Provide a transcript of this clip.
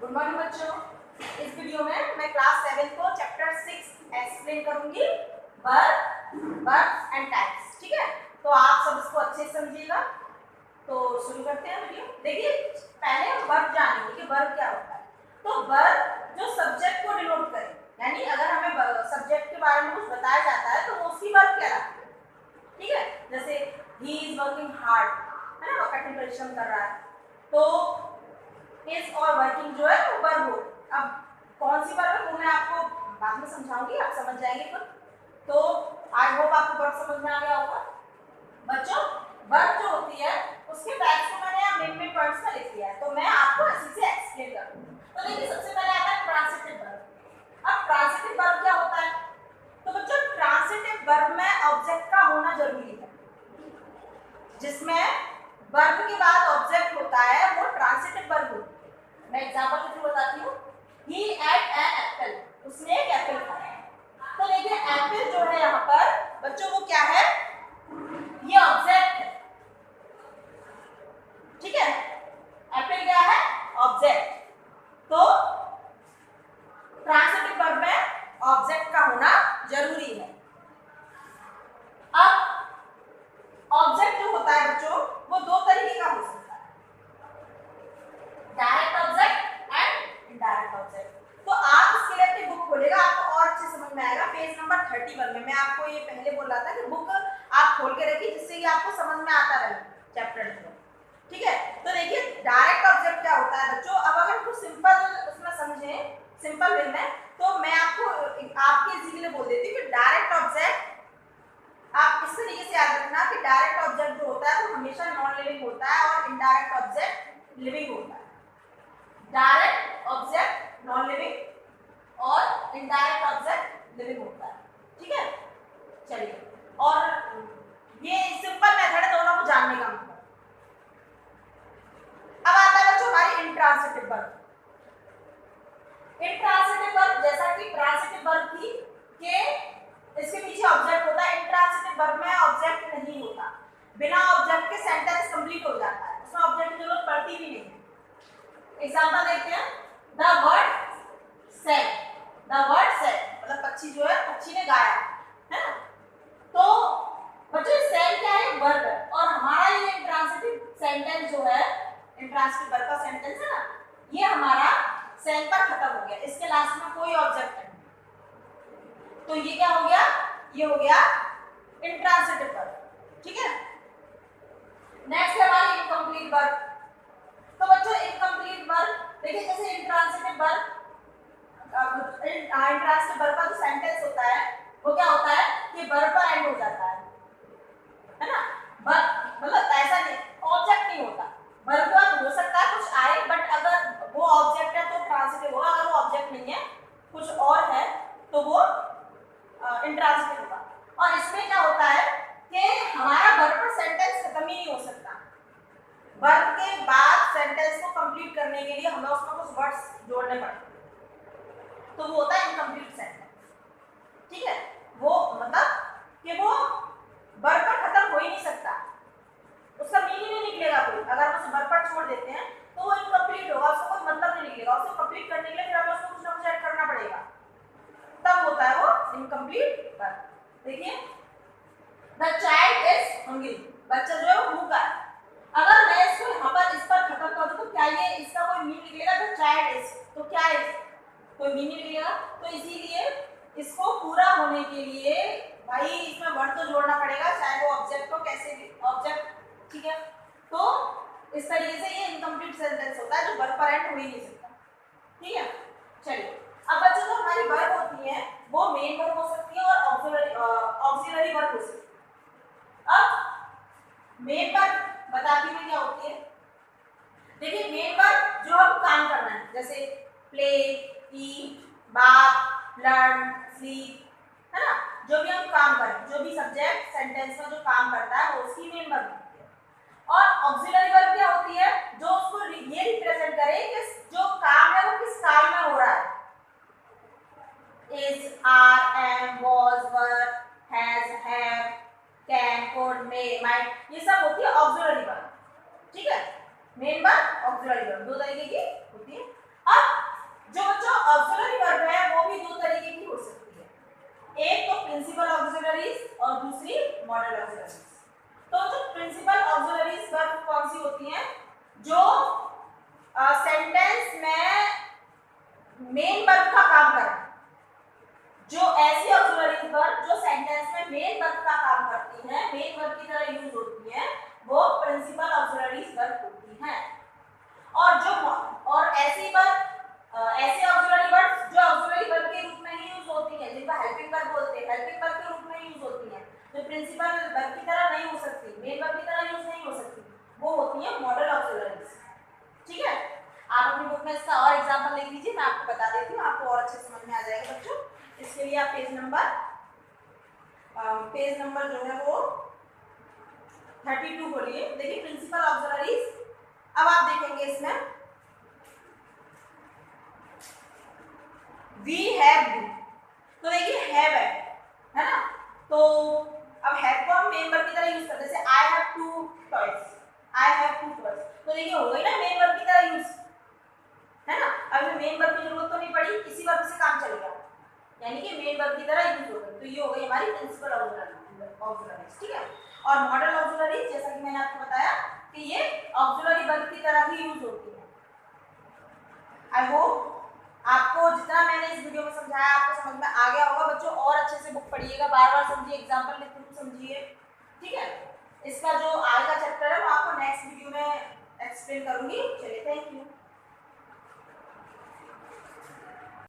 Good morning बच्चों। इस video में मैं क्लास 7 को चैप्टर 6 एक्सप्लेन करूंगी, वर्ब एंड टाइप्स। ठीक है, तो आप सब इसको अच्छे से समझिएगा। तो शुरू करते हैं वीडियो। देखिए, पहले हम वर्ब जानेंगे कि वर्ब क्या होता है। तो वर्ब जो सब्जेक्ट को डिनोट करे, यानी अगर हमें सब्जेक्ट के बारे में कुछ बताया जाता है तो वो उसकी वर्ब क्या रहती है। ठीक है, जैसे ही इज वर्किंग हार्ड, है ना, वो कठिन परिश्रम कर रहा है। तो इज और वर्किंग जो है वो वर्ब हो। अब कौन सी वर्ब है वो मैं आपको बाद में समझाऊंगी, आप समझ जाएंगे खुद। तो आई होप आपको वर्ब समझ में आ गया होगा। बच्चों, वर्ब जो होती है उसके टाइप्स को मैंने यहाँ मेन पॉइंट्स में लिख दिया है, तो मैं आपको इसी से एक्सप्लेन करूंगी। तो देखिए, सबसे पहले आता है ट्रांसिटिव वर्ब। अब ट्रांसिटिव वर्ब क्या होता है? तो बच्चों, ट्रांसिटिव वर्ब में ऑब्जेक्ट का होना जरूरी है। जिसमें वर्ब के बाद ऑब्जेक्ट होता है वो ट्रांसिटिव वर्ब होती है। मैं एग्जांपल के थ्रू बताती हूँ। ही एट एन एप्पल, उसने एक एप्पल खाया। तो देखिए, एप्पल जो है यहाँ पर बच्चों वो क्या है? ये ऑब्जेक्ट है। ठीक है, एप्पल क्या है? ऑब्जेक्ट। तो ट्रांसिटिव वर्ब में ऑब्जेक्ट का होना जरूरी है। अब ऑब्जेक्ट जो होता है बच्चों वो दो तरीके का हो सकता है, direct object and indirect object. तो आप इसके लिए अपनी बुक खोलेगा, आपको और अच्छे समझ में आएगा। पेज नंबर 31 में मैं आपको ये पहले बोल रहा था कि बुक आप खोल के रखिए जिससे कि आपको समझ में आता रहे चैप्टर में। ठीक है, तो देखिए डायरेक्ट ऑब्जेक्ट क्या होता है बच्चों। अब अगर आपको सिंपल उसमें समझें, सिंपल वे में, तो मैं आपको आपके इजी के लिए बोल देती हूँ कि डायरेक्ट ऑब्जेक्ट आप इस तरीके से याद रखना कि डायरेक्ट ऑब्जेक्ट जो होता है वो हमेशा नॉन लिविंग होता है और इनडायरेक्ट ऑब्जेक्ट लिविंग होता है। डायरेक्ट ऑब्जेक्ट नॉन लिविंग और इनडायरेक्ट ऑब्जेक्ट लिविंग होता है। ठीक है, चलिए, और ये सिंपल मेथड है दोनों को जानने का। मतलब अब आता है बच्चों हमारी इंट्रांसिटिव वर्ब। इंट्रांसिटिव वर्ब जैसा कि ट्रांसिटिव वर्ब थी कि इसके पीछे ऑब्जेक्ट होता है, इंट्रांसिटिव वर्ब में ऑब्जेक्ट नहीं होता। बिना ऑब्जेक्ट के सेंटेंस कंप्लीट हो जाता है, उसमें ऑब्जेक्ट की जरूरत पड़ती भी नहीं है। एग्जांपल देखते हैं। The bird said, the bird said मतलब पक्षी जो है, पक्षी ने गाया, है ना। तो बच्चों सेड क्या है? वर्ब है। और हमारा ये इंट्रांसिटिव सेंटेंस जो है, इंट्रांसिटिव वर्ब का सेंटेंस है ना, ये हमारा सेल पर खत्म हो गया, इसके लास्ट में कोई ऑब्जेक्ट नहीं। तो ये क्या हो गया? ये हो गया इंट्रांसिटिव वर्ब। ठीक है, नेक्स्ट है हमारी इनकम्प्लीट वर्ब। तो बच्चों इनकम्प्लीट वर्ब देखिए, जैसे इंट्रांसिटिव वर्ब, इंट्रांसिटिव वर्ब का जो सेंटेंस होता है वो क्या होता है कि वर्ब पर एंड हो जाता है ना। मतलब ऐसा नहीं, ऑब्जेक्ट नहीं होता। वर्ब का हो सकता है कुछ आए, बट अगर वो ऑब्जेक्ट है तो ट्रांसिटिव होगा, अगर वो ऑब्जेक्ट नहीं है कुछ और है तो वो इंट्रांसिटिव होगा। और इसमें क्या होता है कि हमारा वर्ब पर सेंटेंस खत्म ही नहीं हो सकता। वर्ब के बाद सेंटेंस को कंप्लीट करने के लिए हमें उसमें कुछ वर्ड्स जोड़ने पड़ते हैं, तो वो होता है इनकम्प्लीट सेंटेंस। ठीक है, वो मतलब कि वो वर्ब पर खत्म हो ही नहीं सकता, उसका मीनिंग नहीं निकलेगा कोई। अगर हम उसे वर्ब पर छोड़ देते हैं तो वो इनकम्प्लीट होगा, उसका कोई मतलब नहीं निकलेगा। उसे कंप्लीट करने के लिए फिर हमें उसको कुछ ना कुछ ऐड करना पड़ेगा, तब होता है वो इनकम्प्लीट वर्ब। देखिए, द चाइल्ड इज हंग्री, बच्चा जो है वो भूखा है। अगर मैं इसको यहाँ पर इस पर खत्म कर दूं तो क्या ये इसका कोई मीनिंग निकलेगा? द चाइल्ड इज, तो क्या इज, कोई मीनिंग निकलेगा? तो इसीलिए इसको पूरा होने के लिए भाई इसमें वर्ड तो जोड़ना पड़ेगा, चाहे वो ऑब्जेक्ट हो, कैसे भी ऑब्जेक्ट। ठीक है, तो इस तरीके से ये इनकम्प्लीट सेंटेंस होता है जो वर्ब पर एंड हो ही नहीं सकता। ठीक है, चलिए, अब बच्चों जो हमारी वर्ब होती है वो मेन वर्ब हो सकती है और ऑक्सिलरी वर्ब हो सकती है। अब मेन वर्ब बताती हूँ क्या होती है। देखिए, मेन वर्ब जो हम काम करना है, जैसे प्ले, ईट, बाथ, लर्न, स्लीप, है ना, जो भी हम काम करें, जो भी सब्जेक्ट सेंटेंस में जो काम करता है वो उसकी मेन वर्ब होती है। और ऑक्सिलरी वर्ब क्या होती है? जो उसको ये रिप्रेजेंट करे कि जो काम है वो किस काल में हो रहा है। is, are, am, was, were, has, have, can, could, may, might, ये सब होती है ऑक्सिलरी वर्ब। ठीक है, मेन वर्ब ऑक्सिलरी वर्ब दो तरीके की होती है। अब मेन वर्ब की तरह यूज नहीं हो सकती, वो होती है मॉडल ऑक्सिलरीज। ठीक है, आप अपनी बुक में इसका और एग्जांपल लिख लीजिए, मैं आपको बता देती हूँ, आपको और अच्छे समझ में आ जाएगा बच्चों। इसके लिए आप पेज नंबर जो है वो 32 बोलिए। देखिए प्रिंसिपल ऑक्सिलरीज, अब आप देखेंगे इसमें वी हैव डू, तो देखिए हैव है ना, तो अब हैव को हम मेन वर्ब की तरह यूज करते हैं, जैसे I have 2 toys, I have 2 toys, तो देखिए हो गई ना मेन वर्ब की तरह यूज, है ना। अब मेन वर्ब की जरूरत तो नहीं पड़ी, इसी वर्ब से काम चलेगा, यानी कि मेन वर्ब की तरह यूज हो गई, तो ये हो गई हमारी प्रिंसिपल ऑक्सिलरीज। ठीक है, और मॉडल ऑक्सिलरीज जैसा कि मैंने आपको बताया कि ये ऑक्सिलरी वर्ब की तरह ही यूज होती है। आई होप आपको जितना मैंने इस वीडियो में समझाया आपको समझ में आ गया होगा बच्चों, और अच्छे से बुक पढ़िएगा, बार बार समझिए, एग्जाम्पल लिख के समझिए। ठीक है, इसका जो आगे का चैप्टर है वो आपको नेक्स्ट वीडियो में एक्सप्लेन करूंगी। चलिए, थैंक यू।